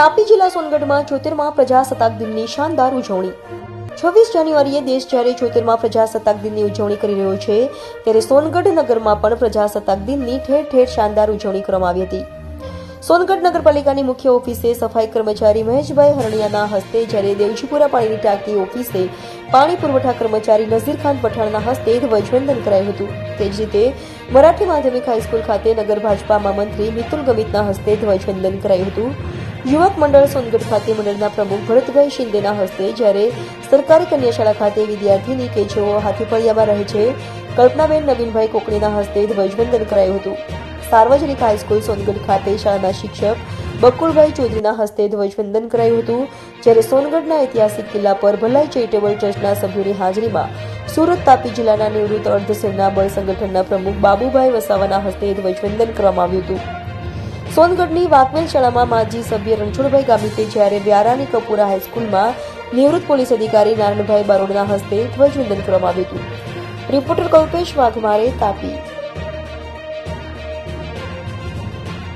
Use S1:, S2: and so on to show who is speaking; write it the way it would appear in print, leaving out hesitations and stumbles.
S1: તાપી જિલ્લા સોનગઢમાં 76મા પ્રજાસત્તાક દિનની શાનદાર ઉજવણી। 26 જાન્યુઆરીએ દેશ જ્યારે 76મા પ્રજાસત્તાક દિનની ઉજવણી કરી રહ્યો છે ત્યારે સોનગઢ નગરમાં પણ પ્રજાસત્તાક દિનની ઠેર ઠેર શાનદાર ઉજવણી કરવામાં આવી હતી। સોનગઢ નગરપાલિકાની મુખ્ય ઓફિસે સફાઈ કર્મચારી મહેશભાઈ હરણિયાના હસ્તે, જ્યારે દેવજીપુરા પાણીની ટાંકી ઓફિસે પાણી પુરવઠા કર્મચારી નઝીરખાન પઠાણના હસ્તે ધ્વજવંદન કરાયું હતું। તે જ રીતે મરાઠી માધ્યમિક હાઈસ્કૂલ ખાતે નગર ભાજપા મહામંત્રી મિતુલ ગમિતના હસ્તે ધ્વજવંદન કરાયું હતું। યુવક મંડળ સોનગઢ ખાતે મંડળના પ્રમુખ ભરતભાઈ શિંદેના હસ્તે, જ્યારે સરકારી કન્યા શાળા ખાતે વિદ્યાર્થીની કે જેઓ હાથીફળિયામાં રહે છે કલ્પનાબેન નવીનભાઈ કોકણીના હસ્તે ધ્વજવંદન કરાયું હતું। સાર્વજનિક હાઈસ્કૂલ સોનગઢ ખાતે શાળાના શિક્ષક બકુલભાઈ ચૌધરીના હસ્તે ધ્વજવંદન કરાયું હતું, જ્યારે સોનગઢના ઐતિહાસિક કિલ્લા પર ભલાઈ ચેરિટેબલ ટ્રસ્ટના સભ્યોની હાજરીમાં સુરત તાપી જિલ્લાના નિવૃત્ત અર્ધસેના બળ સંગઠનના પ્રમુખ બાબુભાઈ વસાવાના હસ્તે ધ્વજવંદન કરવામાં આવ્યું હતું। સોનગઢની વાકવેલ શાળામાં માજી સભ્ય રણછોડભાઈ ગામિતે, જ્યારે વ્યારાની કપૂરા હાઈસ્કૂલમાં નિવૃત્ત પોલીસ અધિકારી નારણભાઈ બારોડના હસ્તે ધ્વજવંદન કરવામાં આવ્યું હતું। રિપોર્ટર કલ્પેશ વાઘમારે, તાપી।